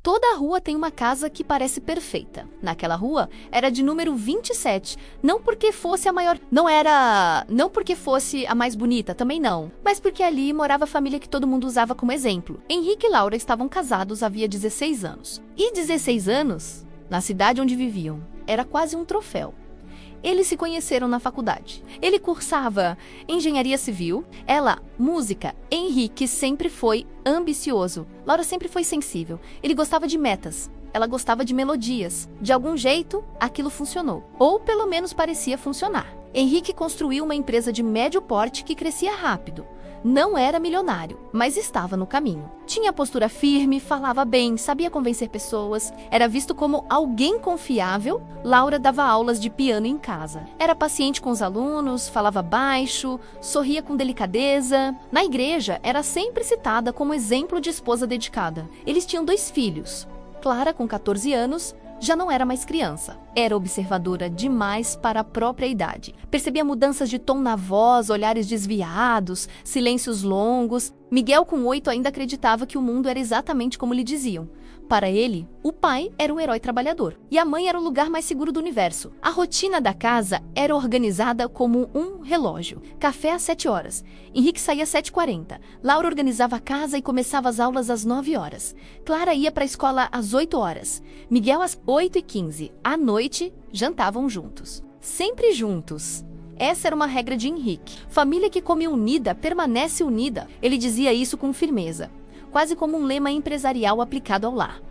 Toda a rua tem uma casa que parece perfeita. Naquela rua era de número 27, não porque fosse a maior, não porque fosse a mais bonita, também não, mas porque ali morava a família que todo mundo usava como exemplo. Henrique e Laura estavam casados havia 16 anos. E 16 anos, na cidade onde viviam, era quase um troféu. Eles se conheceram na faculdade. Ele cursava engenharia civil, ela, música. Henrique sempre foi ambicioso. Laura sempre foi sensível. Ele gostava de metas. Ela gostava de melodias. De algum jeito, aquilo funcionou. Ou pelo menos parecia funcionar. Henrique construiu uma empresa de médio porte que crescia rápido. Não era milionário, mas estava no caminho. Tinha postura firme, falava bem, sabia convencer pessoas, era visto como alguém confiável. Laura dava aulas de piano em casa. Era paciente com os alunos, falava baixo, sorria com delicadeza. Na igreja, era sempre citada como exemplo de esposa dedicada. Eles tinham 2 filhos. Clara, com 14 anos, já não era mais criança. Era observadora demais para a própria idade. Percebia mudanças de tom na voz, olhares desviados, silêncios longos. Miguel, com 8, ainda acreditava que o mundo era exatamente como lhe diziam. Para ele, o pai era um herói trabalhador e a mãe era o lugar mais seguro do universo. A rotina da casa era organizada como um relógio. Café às 7 horas. Henrique saía às 7h40. Laura organizava a casa e começava as aulas às 9 horas. Clara ia para a escola às 8 horas. Miguel às 8h15. À noite, jantavam juntos. Sempre juntos. Essa era uma regra de Henrique. Família que come unida permanece unida. Ele dizia isso com firmeza, quase como um lema empresarial aplicado ao lar.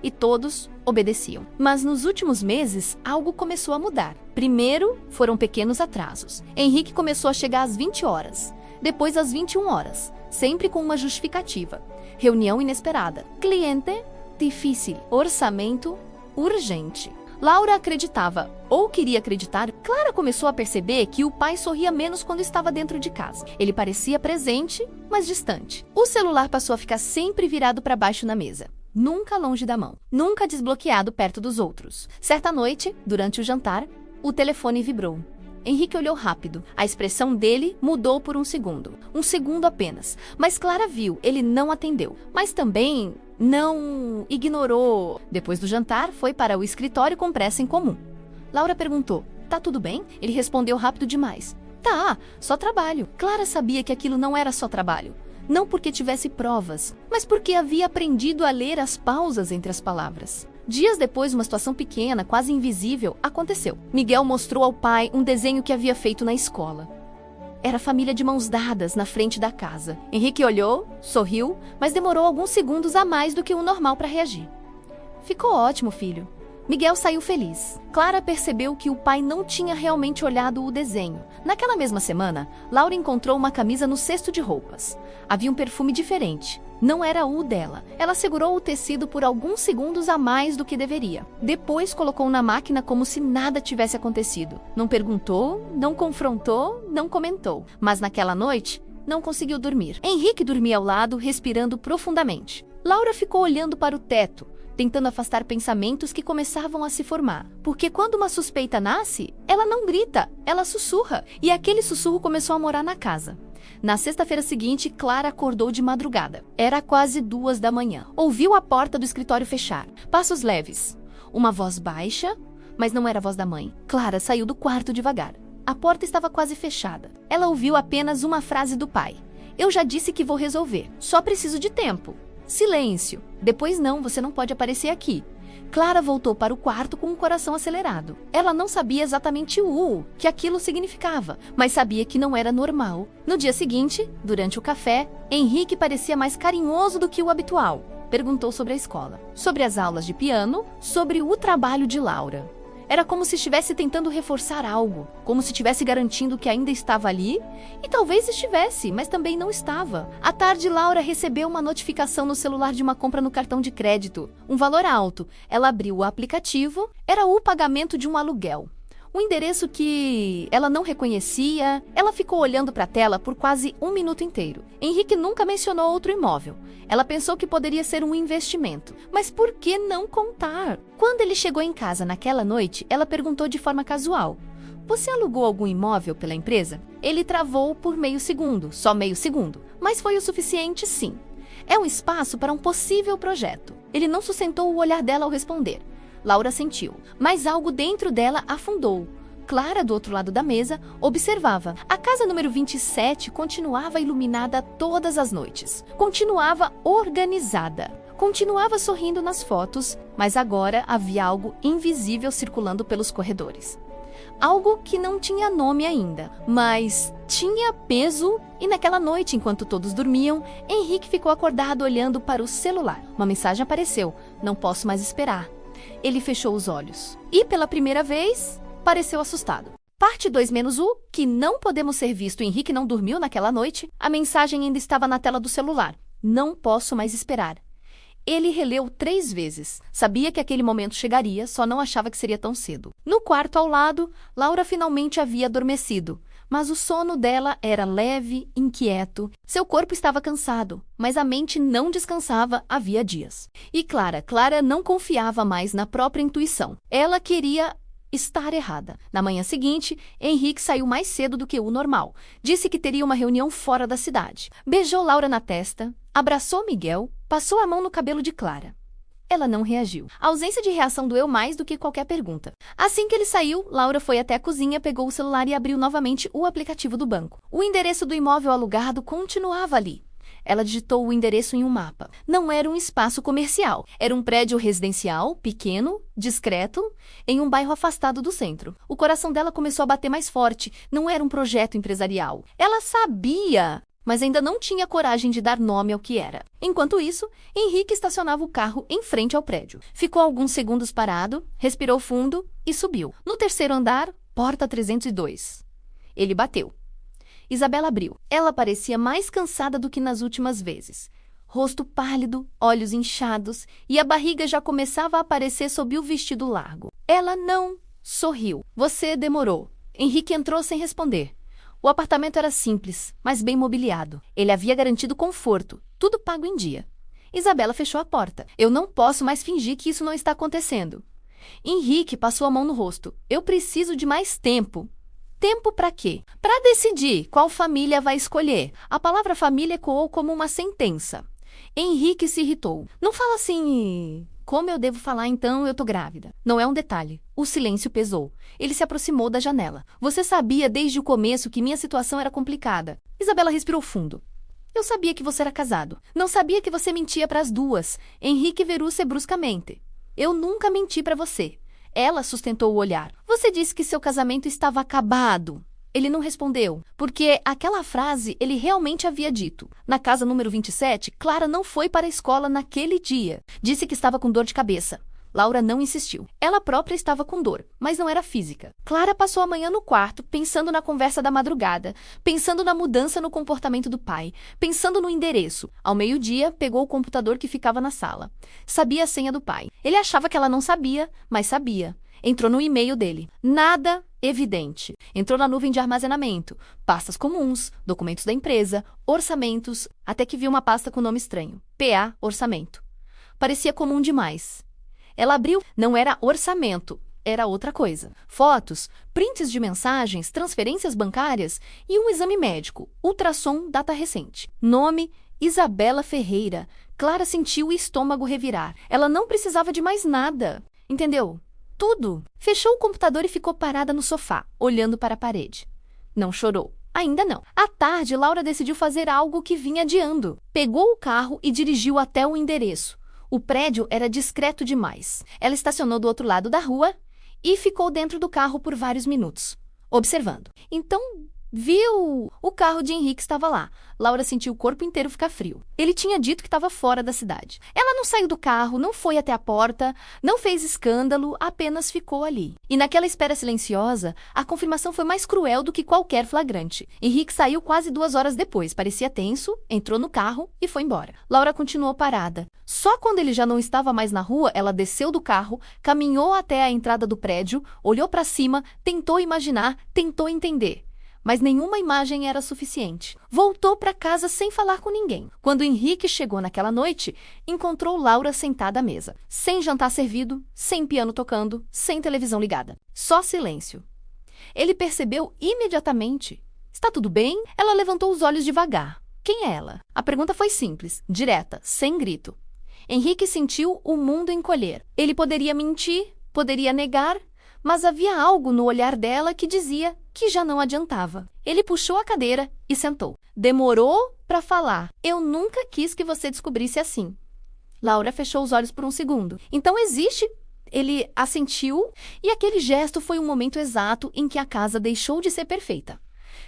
E todos obedeciam. Mas nos últimos meses, algo começou a mudar. Primeiro, foram pequenos atrasos. Henrique começou a chegar às 20 horas, depois às 21 horas, sempre com uma justificativa. Reunião inesperada. Cliente difícil. Orçamento urgente. Laura acreditava, ou queria acreditar. Clara começou a perceber que o pai sorria menos quando estava dentro de casa. Ele parecia presente, mas distante. O celular passou a ficar sempre virado para baixo na mesa, nunca longe da mão, nunca desbloqueado perto dos outros. Certa noite, durante o jantar, o telefone vibrou. Henrique olhou rápido. A expressão dele mudou por um segundo. Um segundo apenas. Mas Clara viu, ele não atendeu. Mas também não ignorou. Depois do jantar, foi para o escritório com pressa em comum. Laura perguntou, tá tudo bem? Ele respondeu rápido demais. Tá, só trabalho. Clara sabia que aquilo não era só trabalho. Não porque tivesse provas, mas porque havia aprendido a ler as pausas entre as palavras. Dias depois, uma situação pequena, quase invisível, aconteceu. Miguel mostrou ao pai um desenho que havia feito na escola. Era a família de mãos dadas na frente da casa. Henrique olhou, sorriu, mas demorou alguns segundos a mais do que o normal para reagir. Ficou ótimo, filho. Miguel saiu feliz. Clara percebeu que o pai não tinha realmente olhado o desenho. Naquela mesma semana, Laura encontrou uma camisa no cesto de roupas. Havia um perfume diferente. Não era o dela. Ela segurou o tecido por alguns segundos a mais do que deveria. Depois colocou na máquina como se nada tivesse acontecido. Não perguntou, não confrontou, não comentou. Mas naquela noite, não conseguiu dormir. Henrique dormia ao lado, respirando profundamente. Laura ficou olhando para o teto, tentando afastar pensamentos que começavam a se formar. Porque quando uma suspeita nasce, ela não grita, ela sussurra. E aquele sussurro começou a morar na casa. Na sexta-feira seguinte, Clara acordou de madrugada. Era quase 2 da manhã. Ouviu a porta do escritório fechar. Passos leves. Uma voz baixa, mas não era a voz da mãe. Clara saiu do quarto devagar. A porta estava quase fechada. Ela ouviu apenas uma frase do pai. Eu já disse que vou resolver. Só preciso de tempo. Silêncio. Depois não, você não pode aparecer aqui. Clara voltou para o quarto com o coração acelerado. Ela não sabia exatamente o que aquilo significava, mas sabia que não era normal. No dia seguinte, durante o café, Henrique parecia mais carinhoso do que o habitual. Perguntou sobre a escola, sobre as aulas de piano, sobre o trabalho de Laura. Era como se estivesse tentando reforçar algo, como se estivesse garantindo que ainda estava ali, e talvez estivesse, mas também não estava. À tarde, Laura recebeu uma notificação no celular de uma compra no cartão de crédito, um valor alto. Ela abriu o aplicativo, era o pagamento de um aluguel. Um endereço que ela não reconhecia. Ela ficou olhando para a tela por quase 1 minuto inteiro. Henrique nunca mencionou outro imóvel. Ela pensou que poderia ser um investimento. Mas por que não contar? Quando ele chegou em casa naquela noite, ela perguntou de forma casual: você alugou algum imóvel pela empresa? Ele travou por meio segundo, só meio segundo. Mas foi o suficiente, sim. É um espaço para um possível projeto. Ele não sustentou o olhar dela ao responder. Laura sentiu, mas algo dentro dela afundou. Clara, do outro lado da mesa, observava. A casa número 27 continuava iluminada todas as noites. Continuava organizada. Continuava sorrindo nas fotos, mas agora havia algo invisível circulando pelos corredores. Algo que não tinha nome ainda, mas tinha peso. E naquela noite, enquanto todos dormiam, Henrique ficou acordado olhando para o celular. Uma mensagem apareceu: "Não posso mais esperar." Ele fechou os olhos e, pela primeira vez, pareceu assustado. Parte 2-U, que não podemos ser visto. Henrique não dormiu naquela noite. A mensagem ainda estava na tela do celular. "Não posso mais esperar." Ele releu 3 vezes. Sabia que aquele momento chegaria, só não achava que seria tão cedo. No quarto ao lado, Laura finalmente havia adormecido. Mas o sono dela era leve, inquieto. Seu corpo estava cansado, mas a mente não descansava havia dias. E Clara não confiava mais na própria intuição. Ela queria estar errada. Na manhã seguinte, Henrique saiu mais cedo do que o normal. Disse que teria uma reunião fora da cidade. Beijou Laura na testa, abraçou Miguel, passou a mão no cabelo de Clara. Ela não reagiu. A ausência de reação doeu mais do que qualquer pergunta. Assim que ele saiu, Laura foi até a cozinha, pegou o celular e abriu novamente o aplicativo do banco. O endereço do imóvel alugado continuava ali. Ela digitou o endereço em um mapa. Não era um espaço comercial. Era um prédio residencial, pequeno, discreto, em um bairro afastado do centro. O coração dela começou a bater mais forte. Não era um projeto empresarial. Ela sabia, mas ainda não tinha coragem de dar nome ao que era. Enquanto isso, Henrique estacionava o carro em frente ao prédio. Ficou alguns segundos parado, respirou fundo e subiu. No 3º andar, porta 302. Ele bateu. Isabela abriu. Ela parecia mais cansada do que nas últimas vezes. Rosto pálido, olhos inchados e a barriga já começava a aparecer sob o vestido largo. Ela não sorriu. "Você demorou." Henrique entrou sem responder. O apartamento era simples, mas bem mobiliado. Ele havia garantido conforto, tudo pago em dia. Isabela fechou a porta. "Eu não posso mais fingir que isso não está acontecendo." Henrique passou a mão no rosto. "Eu preciso de mais tempo." Tempo para quê? Para decidir qual família vai escolher. A palavra família ecoou como uma sentença. Henrique se irritou. "Não fala assim. Como eu devo falar então? Eu tô grávida." Não é um detalhe. O silêncio pesou. Ele se aproximou da janela. "Você sabia desde o começo que minha situação era complicada." Isabela respirou fundo. "Eu sabia que você era casado. Não sabia que você mentia para as duas." Henrique virou-se bruscamente. "Eu nunca menti para você." Ela sustentou o olhar. "Você disse que seu casamento estava acabado." Ele não respondeu, porque aquela frase ele realmente havia dito. Na casa número 27, Clara não foi para a escola naquele dia. Disse que estava com dor de cabeça. Laura não insistiu. Ela própria estava com dor, mas não era física. Clara passou a manhã no quarto, pensando na conversa da madrugada, pensando na mudança no comportamento do pai, pensando no endereço. Ao meio-dia, pegou o computador que ficava na sala. Sabia a senha do pai. Ele achava que ela não sabia, mas sabia. Entrou no e-mail dele. Nada evidente. Entrou na nuvem de armazenamento. Pastas comuns, documentos da empresa, orçamentos, até que viu uma pasta com nome estranho. PA Orçamento. Parecia comum demais. Ela abriu, não era orçamento, era outra coisa. Fotos, prints de mensagens, transferências bancárias e um exame médico, ultrassom, data recente. Nome, Isabela Ferreira. Clara sentiu o estômago revirar. Ela não precisava de mais nada. Entendeu? Tudo. Fechou o computador e ficou parada no sofá, olhando para a parede. Não chorou. Ainda não. À tarde, Laura decidiu fazer algo que vinha adiando. Pegou o carro e dirigiu até o endereço. O prédio era discreto demais. Ela estacionou do outro lado da rua e ficou dentro do carro por vários minutos, observando. Então, viu o carro de Henrique estava lá. Laura sentiu o corpo inteiro ficar frio. Ele tinha dito que estava fora da cidade. Ela não saiu do carro, não foi até a porta, não fez escândalo, apenas ficou ali. E naquela espera silenciosa, a confirmação foi mais cruel do que qualquer flagrante. Henrique saiu quase 2 horas depois, parecia tenso, entrou no carro e foi embora. Laura continuou parada. Só quando ele já não estava mais na rua, ela desceu do carro, caminhou até a entrada do prédio, olhou para cima, tentou imaginar, tentou entender. Mas nenhuma imagem era suficiente. Voltou para casa sem falar com ninguém. Quando Henrique chegou naquela noite, encontrou Laura sentada à mesa, sem jantar servido, sem piano tocando, sem televisão ligada. Só silêncio. Ele percebeu imediatamente. Está tudo bem? Ela levantou os olhos devagar. Quem é ela? A pergunta foi simples, direta, sem grito. Henrique sentiu o mundo encolher. Ele poderia mentir, poderia negar, mas havia algo no olhar dela que dizia que já não adiantava. Ele puxou a cadeira e sentou. Demorou para falar. Eu nunca quis que você descobrisse assim. Laura fechou os olhos por um segundo. Então existe? Ele assentiu, e aquele gesto foi o momento exato em que a casa deixou de ser perfeita.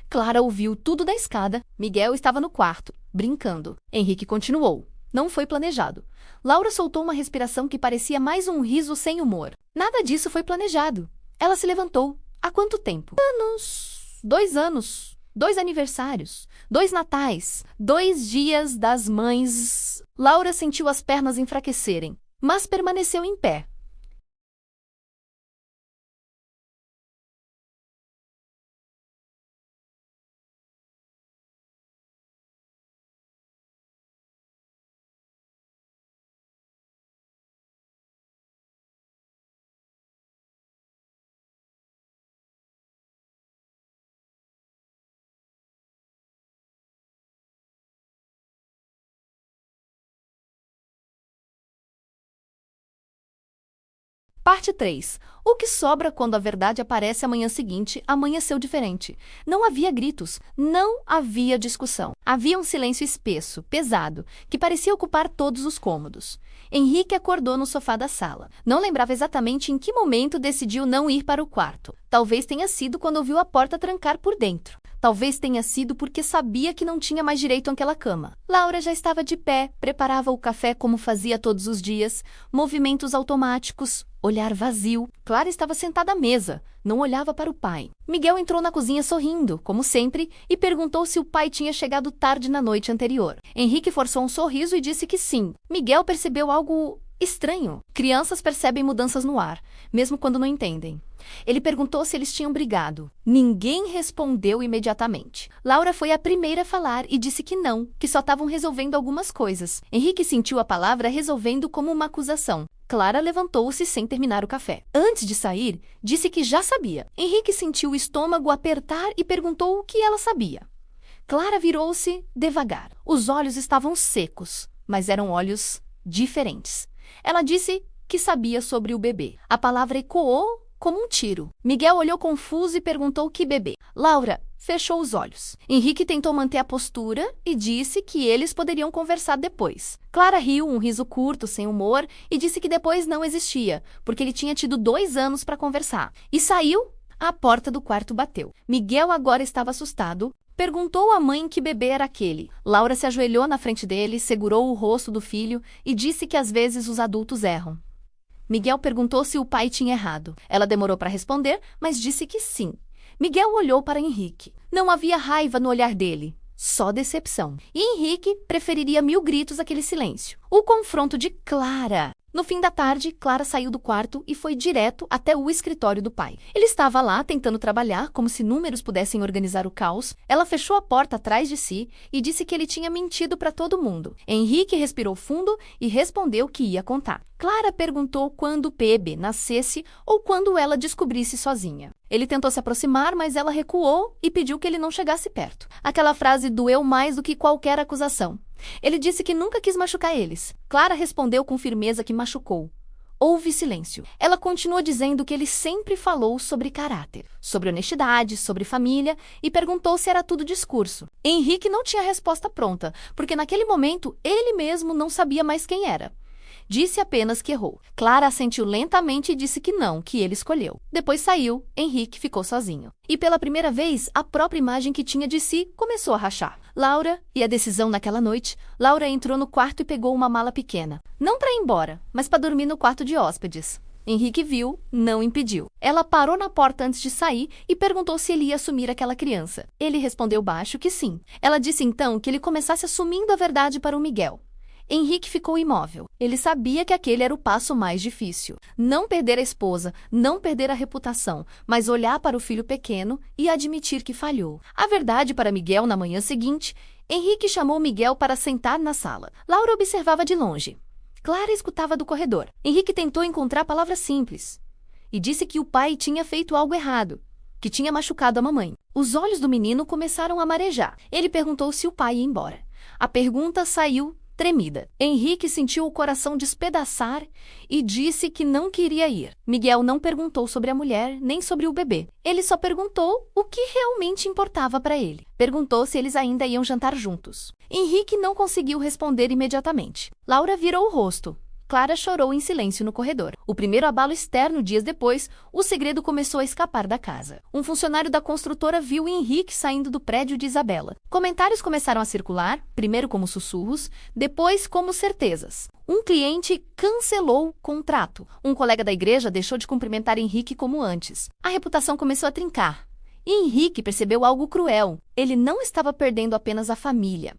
Clara ouviu tudo da escada. Miguel estava no quarto, brincando. Henrique continuou. Não foi planejado. Laura soltou uma respiração que parecia mais um riso sem humor. Nada disso foi planejado. Ela se levantou. Há quanto tempo? Anos. 2 anos. 2 aniversários. 2 natais. 2 dias das mães. Laura sentiu as pernas enfraquecerem, mas permaneceu em pé. Parte 3. O que sobra quando a verdade aparece amanhã seguinte amanheceu diferente. Não havia gritos, não havia discussão. Havia um silêncio espesso, pesado, que parecia ocupar todos os cômodos. Henrique acordou no sofá da sala. Não lembrava exatamente em que momento decidiu não ir para o quarto. Talvez tenha sido quando ouviu a porta trancar por dentro. Talvez tenha sido porque sabia que não tinha mais direito àquela cama. Laura já estava de pé, preparava o café como fazia todos os dias, movimentos automáticos, olhar vazio. Clara estava sentada à mesa, não olhava para o pai. Miguel entrou na cozinha sorrindo, como sempre, e perguntou se o pai tinha chegado tarde na noite anterior. Henrique forçou um sorriso e disse que sim. Miguel percebeu algo estranho. Crianças percebem mudanças no ar, mesmo quando não entendem. Ele perguntou se eles tinham brigado. Ninguém respondeu imediatamente. Laura foi a primeira a falar e disse que não, que só estavam resolvendo algumas coisas. Henrique sentiu a palavra resolvendo como uma acusação. Clara levantou-se sem terminar o café. Antes de sair, disse que já sabia. Henrique sentiu o estômago apertar e perguntou o que ela sabia. Clara virou-se devagar. Os olhos estavam secos, mas eram olhos diferentes. Ela disse que sabia sobre o bebê. A palavra ecoou como um tiro. Miguel olhou confuso e perguntou que bebê. Laura fechou os olhos. Henrique tentou manter a postura e disse que eles poderiam conversar depois. Clara riu, um riso curto, sem humor, e disse que depois não existia, porque ele tinha tido 2 anos para conversar. E saiu. A porta do quarto bateu. Miguel agora estava assustado. Perguntou à mãe que bebê era aquele. Laura se ajoelhou na frente dele, segurou o rosto do filho e disse que às vezes os adultos erram. Miguel perguntou se o pai tinha errado. Ela demorou para responder, mas disse que sim. Miguel olhou para Henrique. Não havia raiva no olhar dele, só decepção. E Henrique preferiria 1000 gritos àquele silêncio. O confronto de Clara. No fim da tarde, Clara saiu do quarto e foi direto até o escritório do pai. Ele estava lá tentando trabalhar, como se números pudessem organizar o caos. Ela fechou a porta atrás de si e disse que ele tinha mentido para todo mundo. Henrique respirou fundo e respondeu que ia contar. Clara perguntou quando Bebê nascesse ou quando ela descobrisse sozinha. Ele tentou se aproximar, mas ela recuou e pediu que ele não chegasse perto. Aquela frase doeu mais do que qualquer acusação. Ele disse que nunca quis machucar eles. Clara respondeu com firmeza que machucou. Houve silêncio. Ela continuou dizendo que ele sempre falou sobre caráter, sobre honestidade, sobre família e perguntou se era tudo discurso. Henrique não tinha resposta pronta, porque naquele momento ele mesmo não sabia mais quem era. Disse apenas que errou. Clara assentiu lentamente e disse que não, que ele escolheu. Depois saiu, Henrique ficou sozinho. E pela primeira vez, a própria imagem que tinha de si começou a rachar. Laura, e a decisão naquela noite, Laura entrou no quarto e pegou uma mala pequena. Não para ir embora, mas para dormir no quarto de hóspedes. Henrique viu, não impediu. Ela parou na porta antes de sair e perguntou se ele ia assumir aquela criança. Ele respondeu baixo que sim. Ela disse então que ele começasse assumindo a verdade para o Miguel. Henrique ficou imóvel. Ele sabia que aquele era o passo mais difícil. Não perder a esposa, não perder a reputação, mas olhar para o filho pequeno e admitir que falhou. A verdade para Miguel na manhã seguinte, Henrique chamou Miguel para sentar na sala. Laura observava de longe. Clara escutava do corredor. Henrique tentou encontrar palavras simples e disse que o pai tinha feito algo errado, que tinha machucado a mamãe. Os olhos do menino começaram a marejar. Ele perguntou se o pai ia embora. A pergunta saiu tremida. Henrique sentiu o coração despedaçar e disse que não queria ir. Miguel não perguntou sobre a mulher nem sobre o bebê. Ele só perguntou o que realmente importava para ele. Perguntou se eles ainda iam jantar juntos. Henrique não conseguiu responder imediatamente. Laura virou o rosto. Clara chorou em silêncio no corredor. O primeiro abalo externo, dias depois, o segredo começou a escapar da casa. Um funcionário da construtora viu Henrique saindo do prédio de Isabela. Comentários começaram a circular, primeiro como sussurros, depois como certezas. Um cliente cancelou o contrato. Um colega da igreja deixou de cumprimentar Henrique como antes. A reputação começou a trincar. E Henrique percebeu algo cruel. Ele não estava perdendo apenas a família.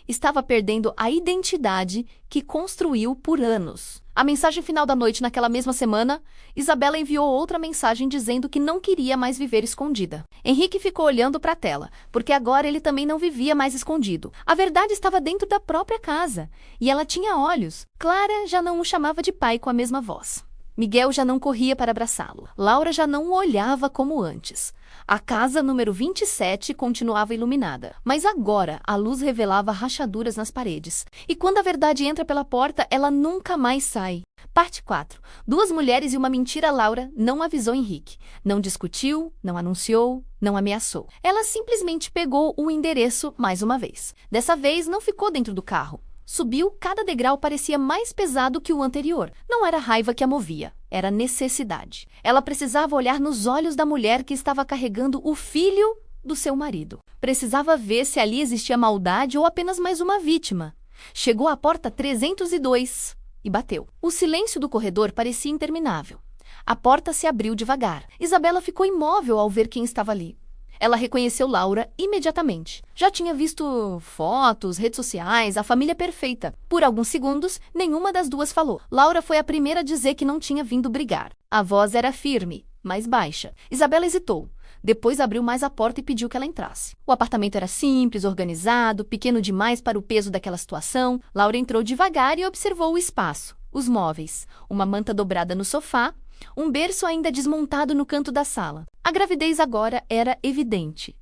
Estava perdendo a identidade que construiu por anos. A mensagem final da noite naquela mesma semana, Isabela enviou outra mensagem dizendo que não queria mais viver escondida. Henrique ficou olhando para a tela, porque agora ele também não vivia mais escondido. A verdade estava dentro da própria casa, e ela tinha olhos. Clara já não o chamava de pai com a mesma voz. Miguel já não corria para abraçá-lo. Laura já não o olhava como antes. A casa número 27 continuava iluminada, mas agora a luz revelava rachaduras nas paredes. E quando a verdade entra pela porta, ela nunca mais sai. Parte 4. Duas mulheres e uma mentira. Laura não avisou Henrique. Não discutiu, não anunciou, não ameaçou. Ela simplesmente pegou o endereço mais uma vez. Dessa vez não ficou dentro do carro. Subiu, cada degrau parecia mais pesado que o anterior. Não era raiva que a movia, era necessidade. Ela precisava olhar nos olhos da mulher que estava carregando o filho do seu marido. Precisava ver se ali existia maldade ou apenas mais uma vítima. Chegou à porta 302 e bateu. O silêncio do corredor parecia interminável. A porta se abriu devagar. Isabela ficou imóvel ao ver quem estava ali. Ela reconheceu Laura imediatamente. Já tinha visto fotos, redes sociais, a família perfeita. Por alguns segundos, nenhuma das duas falou. Laura foi a primeira a dizer que não tinha vindo brigar. A voz era firme, mas baixa. Isabela hesitou. Depois abriu mais a porta e pediu que ela entrasse. O apartamento era simples, organizado, pequeno demais para o peso daquela situação. Laura entrou devagar e observou o espaço, os móveis, uma manta dobrada no sofá, um berço ainda desmontado no canto da sala. A gravidez agora era evidente.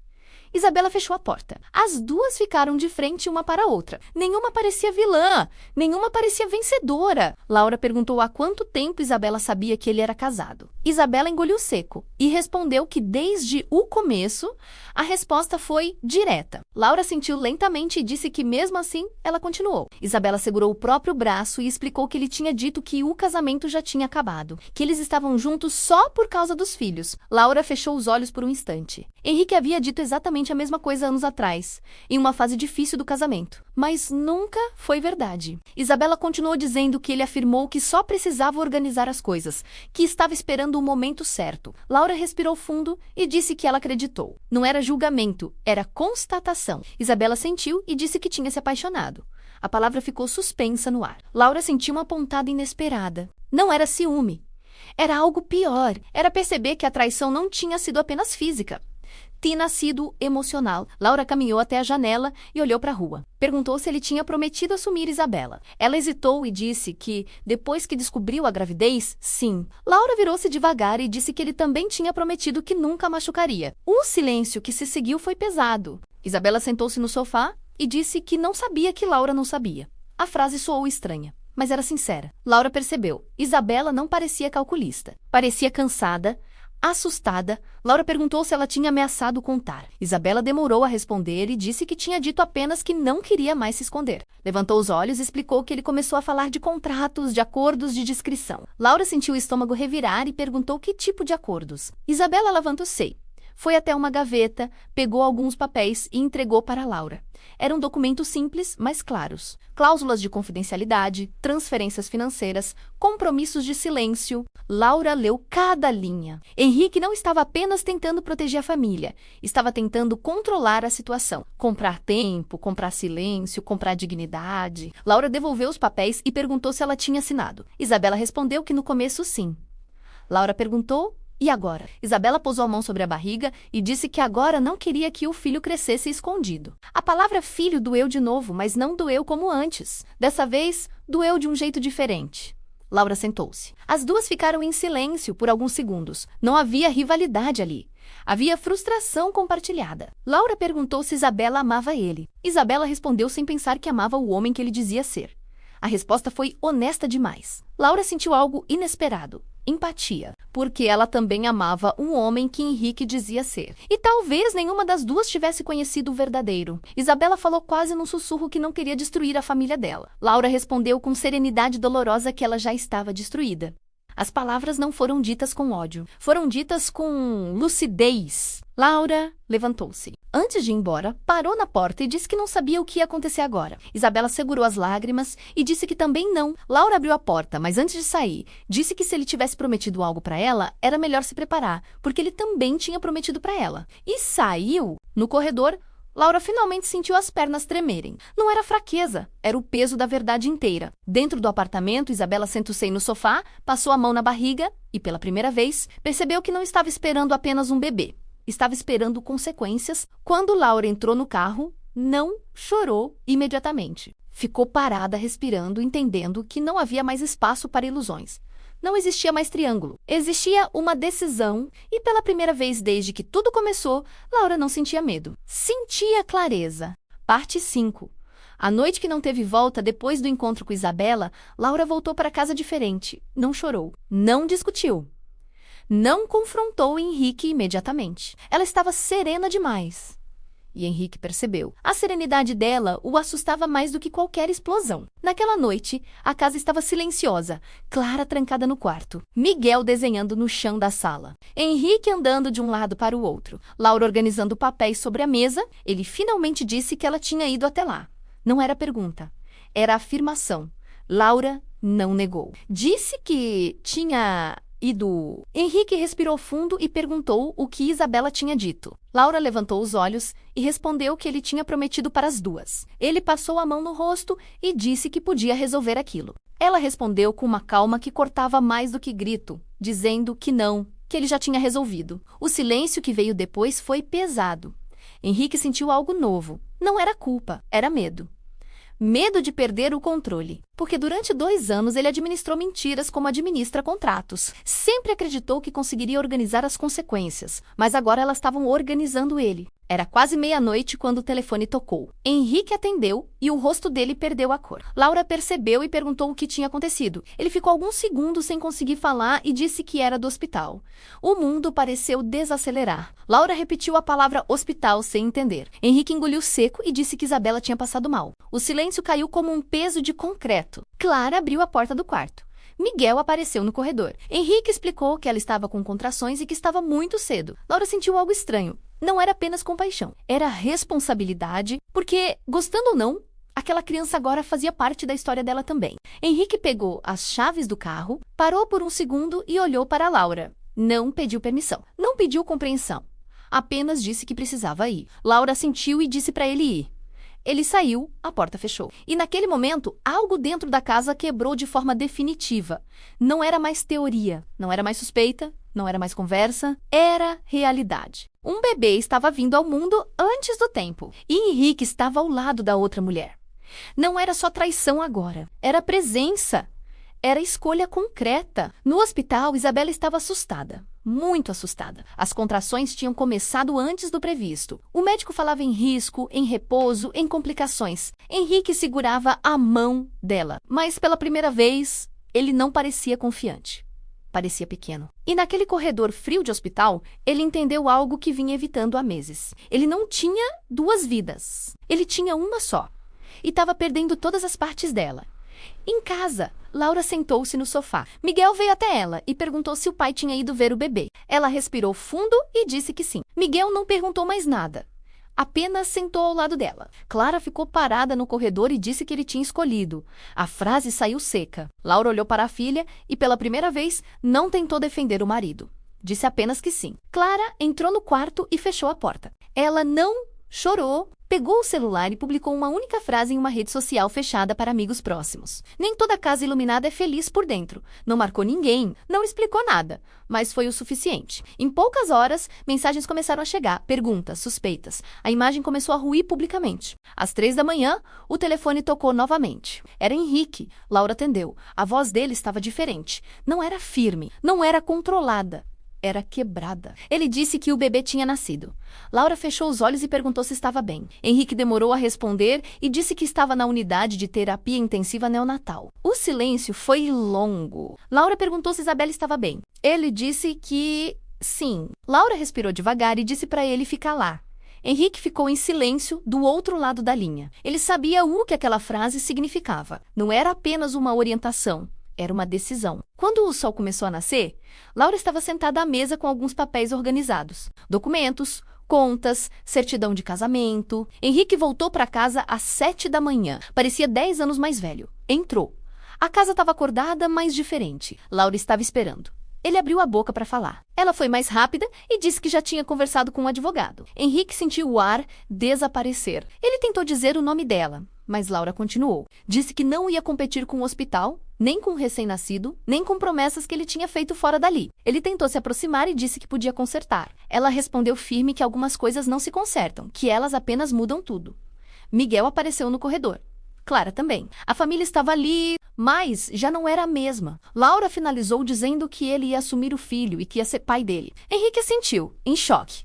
Isabela fechou a porta. As duas ficaram de frente uma para a outra. Nenhuma parecia vilã, nenhuma parecia vencedora. Laura perguntou há quanto tempo Isabela sabia que ele era casado. Isabela engoliu seco e respondeu que desde o começo a resposta foi direta. Laura sentiu lentamente e disse que mesmo assim ela continuou. Isabela segurou o próprio braço e explicou que ele tinha dito que o casamento já tinha acabado, que eles estavam juntos só por causa dos filhos. Laura fechou os olhos por um instante. Henrique havia dito exatamente a mesma coisa anos atrás, em uma fase difícil do casamento. Mas nunca foi verdade. Isabela continuou dizendo que ele afirmou que só precisava organizar as coisas, que estava esperando o momento certo. Laura respirou fundo e disse que ela acreditou. Não era julgamento, era constatação. Isabela sentiu e disse que tinha se apaixonado. A palavra ficou suspensa no ar. Laura sentiu uma pontada inesperada. Não era ciúme. Era algo pior. Era perceber que a traição não tinha sido apenas física. Tinha sido emocional. Laura caminhou até a janela e olhou para a rua. Perguntou se ele tinha prometido assumir Isabela. Ela hesitou e disse que, depois que descobriu a gravidez, sim. Laura virou-se devagar e disse que ele também tinha prometido que nunca a machucaria. O silêncio que se seguiu foi pesado. Isabela sentou-se no sofá e disse que não sabia que Laura não sabia. A frase soou estranha, mas era sincera. Laura percebeu. Isabela não parecia calculista. Parecia cansada, assustada. Laura perguntou se ela tinha ameaçado contar. Isabela demorou a responder e disse que tinha dito apenas que não queria mais se esconder. Levantou os olhos e explicou que ele começou a falar de contratos, de acordos de discrição. Laura sentiu o estômago revirar e perguntou que tipo de acordos. Isabela levantou-se. Foi até uma gaveta, pegou alguns papéis e entregou para Laura. Eram documentos simples, mas claros. Cláusulas de confidencialidade, transferências financeiras, compromissos de silêncio. Laura leu cada linha. Henrique não estava apenas tentando proteger a família, estava tentando controlar a situação. Comprar tempo, comprar silêncio, comprar dignidade. Laura devolveu os papéis e perguntou se ela tinha assinado. Isabela respondeu que no começo sim. Laura perguntou: e agora? Isabela pousou a mão sobre a barriga e disse que agora não queria que o filho crescesse escondido. A palavra filho doeu de novo, mas não doeu como antes. Dessa vez, doeu de um jeito diferente. Laura sentou-se. As duas ficaram em silêncio por alguns segundos. Não havia rivalidade ali. Havia frustração compartilhada. Laura perguntou se Isabela amava ele. Isabela respondeu sem pensar que amava o homem que ele dizia ser. A resposta foi honesta demais. Laura sentiu algo inesperado. Empatia, porque ela também amava um homem que Henrique dizia ser. E talvez nenhuma das duas tivesse conhecido o verdadeiro. Isabela falou quase num sussurro que não queria destruir a família dela. Laura respondeu com serenidade dolorosa que ela já estava destruída. As palavras não foram ditas com ódio, foram ditas com lucidez. Laura levantou-se. Antes de ir embora, parou na porta e disse que não sabia o que ia acontecer agora. Isabela segurou as lágrimas e disse que também não. Laura abriu a porta, mas antes de sair, disse que se ele tivesse prometido algo para ela, era melhor se preparar, porque ele também tinha prometido para ela. E saiu. No corredor, Laura finalmente sentiu as pernas tremerem. Não era fraqueza, era o peso da verdade inteira. Dentro do apartamento, Isabela sentou-se no sofá, passou a mão na barriga e, pela primeira vez, percebeu que não estava esperando apenas um bebê. Estava esperando consequências. Quando Laura entrou no carro, não chorou imediatamente. Ficou parada, respirando, entendendo que não havia mais espaço para ilusões. Não existia mais triângulo. Existia uma decisão e, pela primeira vez desde que tudo começou, Laura não sentia medo. Sentia clareza. Parte 5. A noite que não teve volta depois do encontro com Isabela, Laura voltou para casa diferente. Não chorou. Não discutiu. Não confrontou Henrique imediatamente. Ela estava serena demais. E Henrique percebeu. A serenidade dela o assustava mais do que qualquer explosão. Naquela noite, a casa estava silenciosa, Clara trancada no quarto, Miguel desenhando no chão da sala, Henrique andando de um lado para o outro, Laura organizando papéis sobre a mesa. Ele finalmente disse que ela tinha ido até lá. Não era pergunta, era afirmação. Laura não negou. Disse que tinha ido. Henrique respirou fundo e perguntou o que Isabela tinha dito. Laura levantou os olhos e respondeu que ele tinha prometido para as duas. Ele passou a mão no rosto e disse que podia resolver aquilo. Ela respondeu com uma calma que cortava mais do que grito, dizendo que não, que ele já tinha resolvido. O silêncio que veio depois foi pesado. Henrique sentiu algo novo. Não era culpa, era medo. Medo de perder o controle, porque durante 2 anos ele administrou mentiras como administra contratos. Sempre acreditou que conseguiria organizar as consequências, mas agora elas estavam organizando ele. Era quase meia-noite quando o telefone tocou. Henrique atendeu e o rosto dele perdeu a cor. Laura percebeu e perguntou o que tinha acontecido. Ele ficou alguns segundos sem conseguir falar e disse que era do hospital. O mundo pareceu desacelerar. Laura repetiu a palavra hospital sem entender. Henrique engoliu seco e disse que Isabela tinha passado mal. O silêncio caiu como um peso de concreto. Clara abriu a porta do quarto. Miguel apareceu no corredor. Henrique explicou que ela estava com contrações e que estava muito cedo. Laura sentiu algo estranho. Não era apenas compaixão, era responsabilidade, porque, gostando ou não, aquela criança agora fazia parte da história dela também. Henrique pegou as chaves do carro, parou por um segundo e olhou para Laura. Não pediu permissão, não pediu compreensão. Apenas disse que precisava ir. Laura sentiu e disse para ele ir. Ele saiu, a porta fechou. E naquele momento, algo dentro da casa quebrou de forma definitiva. Não era mais teoria, não era mais suspeita, não era mais conversa, era realidade. Um bebê estava vindo ao mundo antes do tempo. E Henrique estava ao lado da outra mulher. Não era só traição agora, era presença. Era escolha concreta. No hospital, Isabela estava assustada. Muito assustada. As contrações tinham começado antes do previsto. O médico falava em risco, em repouso, em complicações. Henrique segurava a mão dela. Mas, pela primeira vez, ele não parecia confiante. Parecia pequeno. E naquele corredor frio de hospital, ele entendeu algo que vinha evitando há meses. Ele não tinha 2 vidas. Ele tinha uma só. E estava perdendo todas as partes dela. Em casa, Laura sentou-se no sofá. Miguel veio até ela e perguntou se o pai tinha ido ver o bebê. Ela respirou fundo e disse que sim. Miguel não perguntou mais nada. Apenas sentou ao lado dela. Clara ficou parada no corredor e disse que ele tinha escolhido. A frase saiu seca. Laura olhou para a filha e, pela primeira vez, não tentou defender o marido. Disse apenas que sim. Clara entrou no quarto e fechou a porta. Ela não chorou. Pegou o celular e publicou uma única frase em uma rede social fechada para amigos próximos. Nem toda casa iluminada é feliz por dentro. Não marcou ninguém, não explicou nada, mas foi o suficiente. Em poucas horas, mensagens começaram a chegar, perguntas, suspeitas. A imagem começou a ruir publicamente. Às 3 da manhã, o telefone tocou novamente. Era Henrique. Laura atendeu. A voz dele estava diferente. Não era firme, não era controlada. era quebrada. Ele disse que o bebê tinha nascido. Laura fechou os olhos e perguntou se estava bem. Henrique demorou a responder e disse que estava na unidade de terapia intensiva neonatal. O silêncio foi longo. Laura perguntou se Isabela estava bem. Ele disse que sim. Laura respirou devagar e disse para ele ficar lá. Henrique ficou em silêncio do outro lado da linha. Ele sabia o que aquela frase significava. Não era apenas uma orientação. Era uma decisão. Quando o sol começou a nascer, Laura estava sentada à mesa com alguns papéis organizados. Documentos, contas, certidão de casamento. Henrique voltou para casa às 7 da manhã. Parecia 10 anos mais velho. Entrou. A casa estava acordada, mas diferente. Laura estava esperando. Ele abriu a boca para falar. Ela foi mais rápida e disse que já tinha conversado com um advogado. Henrique sentiu o ar desaparecer. Ele tentou dizer o nome dela, mas Laura continuou. Disse que não ia competir com o hospital, nem com o recém-nascido, nem com promessas que ele tinha feito fora dali. Ele tentou se aproximar e disse que podia consertar. Ela respondeu firme que algumas coisas não se consertam, que elas apenas mudam tudo. Miguel apareceu no corredor. Clara também. A família estava ali, mas já não era a mesma. Laura finalizou dizendo que ele ia assumir o filho e que ia ser pai dele. Henrique assentiu, em choque.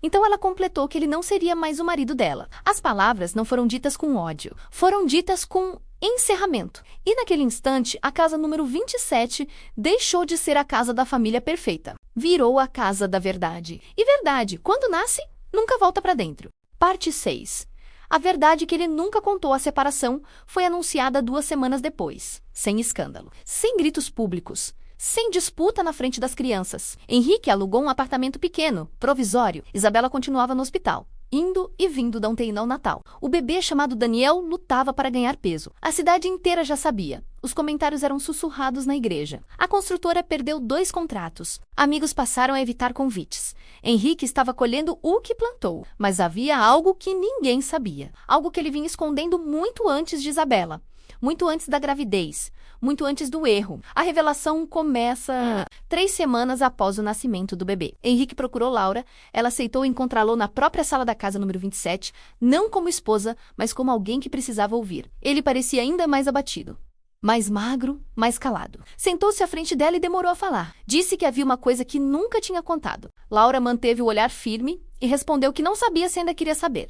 Então ela completou que ele não seria mais o marido dela. As palavras não foram ditas com ódio, foram ditas com encerramento. E naquele instante, a casa número 27 deixou de ser a casa da família perfeita. Virou a casa da verdade. E verdade, quando nasce, nunca volta para dentro. Parte 6. A verdade que ele nunca contou à separação foi anunciada 2 semanas depois, sem escândalo, sem gritos públicos, sem disputa na frente das crianças. Henrique alugou um apartamento pequeno, provisório. Isabela continuava no hospital, indo e vindo da UTI neonatal. O bebê chamado Daniel lutava para ganhar peso. A cidade inteira já sabia. Os comentários eram sussurrados na igreja. A construtora perdeu 2 contratos. Amigos passaram a evitar convites. Henrique estava colhendo o que plantou, mas havia algo que ninguém sabia. Algo que ele vinha escondendo muito antes de Isabela. Muito antes da gravidez. Muito antes do erro. A revelação começa 3 semanas após o nascimento do bebê. Henrique procurou Laura. Ela aceitou encontrá-lo na própria sala da casa número 27, não como esposa, mas como alguém que precisava ouvir. Ele parecia ainda mais abatido. Mais magro, mais calado. Sentou-se à frente dela e demorou a falar. Disse que havia uma coisa que nunca tinha contado. Laura manteve o olhar firme e respondeu que não sabia se ainda queria saber.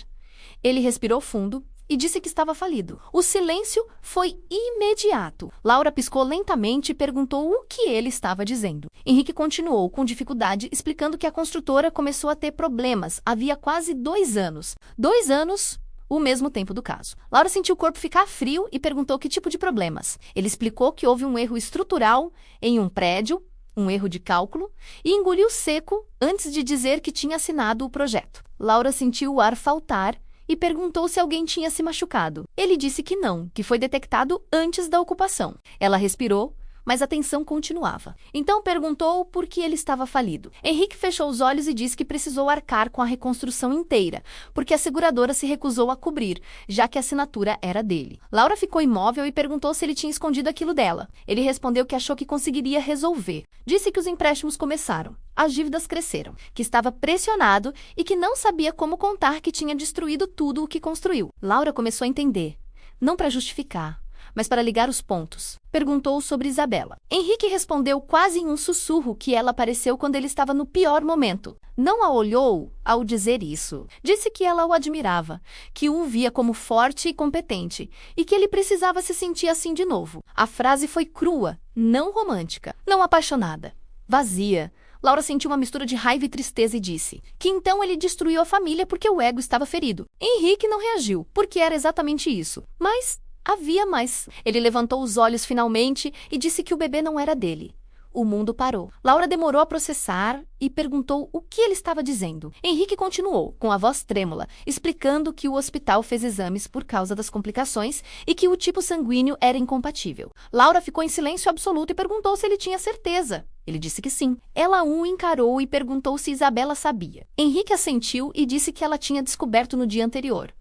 Ele respirou fundo e disse que estava falido. O silêncio foi imediato. Laura piscou lentamente e perguntou o que ele estava dizendo. Henrique continuou, com dificuldade, explicando que a construtora começou a ter problemas havia quase 2 anos. 2 anos... o mesmo tempo do caso. Laura sentiu o corpo ficar frio e perguntou que tipo de problemas. Ele explicou que houve um erro estrutural em um prédio, um erro de cálculo, e engoliu seco antes de dizer que tinha assinado o projeto. Laura sentiu o ar faltar e perguntou se alguém tinha se machucado. Ele disse que não, que foi detectado antes da ocupação. Ela respirou, mas a tensão continuava. Então perguntou por que ele estava falido. Henrique fechou os olhos e disse que precisou arcar com a reconstrução inteira, porque a seguradora se recusou a cobrir, já que a assinatura era dele. Laura ficou imóvel e perguntou se ele tinha escondido aquilo dela. Ele respondeu que achou que conseguiria resolver. Disse que os empréstimos começaram. As dívidas cresceram, que estava pressionado e que não sabia como contar que tinha destruído tudo o que construiu. Laura começou a entender, não para justificar, mas para ligar os pontos. Perguntou sobre Isabela. Henrique respondeu quase em um sussurro que ela apareceu quando ele estava no pior momento. Não a olhou ao dizer isso. Disse que ela o admirava, que o via como forte e competente, e que ele precisava se sentir assim de novo. A frase foi crua, não romântica, não apaixonada, vazia. Laura sentiu uma mistura de raiva e tristeza e disse que então ele destruiu a família porque o ego estava ferido. Henrique não reagiu, porque era exatamente isso. Mas havia mais. Ele levantou os olhos finalmente e disse que o bebê não era dele. O mundo parou. Laura demorou a processar e perguntou o que ele estava dizendo. Henrique continuou, com a voz trêmula, explicando que o hospital fez exames por causa das complicações e que o tipo sanguíneo era incompatível. Laura ficou em silêncio absoluto e perguntou se ele tinha certeza. Ele disse que sim. Ela o encarou e perguntou se Isabela sabia. Henrique assentiu e disse que ela tinha descoberto no dia anterior.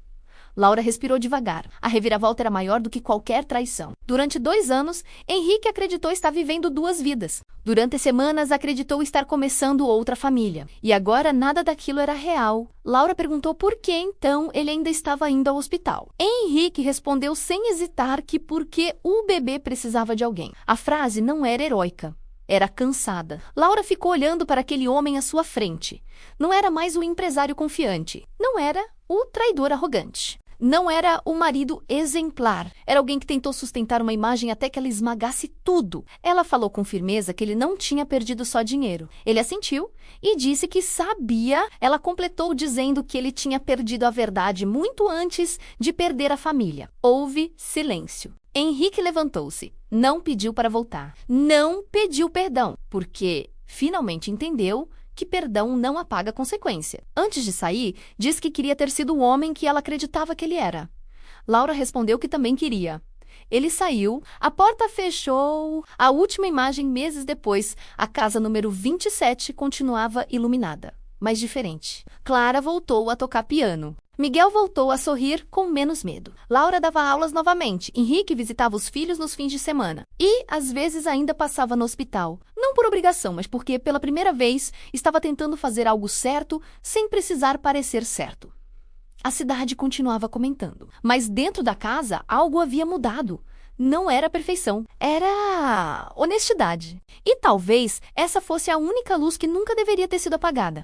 Laura respirou devagar. A reviravolta era maior do que qualquer traição. Durante 2 anos, Henrique acreditou estar vivendo 2 vidas. Durante semanas, acreditou estar começando outra família. E agora nada daquilo era real. Laura perguntou por que, então, ele ainda estava indo ao hospital. Henrique respondeu sem hesitar que porque o bebê precisava de alguém. A frase não era heróica, Era cansada. Laura ficou olhando para aquele homem à sua frente. Não era mais o empresário confiante. Não era o traidor arrogante. Não era o marido exemplar. Era alguém que tentou sustentar uma imagem até que ela esmagasse tudo. Ela falou com firmeza que ele não tinha perdido só dinheiro. Ele assentiu e disse que sabia. Ela completou dizendo que ele tinha perdido a verdade muito antes de perder a família. Houve silêncio. Henrique levantou-se. Não pediu para voltar. Não pediu perdão, porque finalmente entendeu que perdão não apaga consequência. Antes de sair, disse que queria ter sido o homem que ela acreditava que ele era. Laura respondeu que também queria. Ele saiu, a porta fechou. A última imagem, meses depois, a casa número 27 continuava iluminada, mas diferente. Clara voltou a tocar piano. Miguel voltou a sorrir com menos medo. Laura dava aulas novamente. Henrique visitava os filhos nos fins de semana. E, às vezes, ainda passava no hospital. Não por obrigação, mas porque, pela primeira vez, estava tentando fazer algo certo sem precisar parecer certo. A cidade continuava comentando. Mas dentro da casa, algo havia mudado. Não era perfeição. Era honestidade. E talvez essa fosse a única luz que nunca deveria ter sido apagada.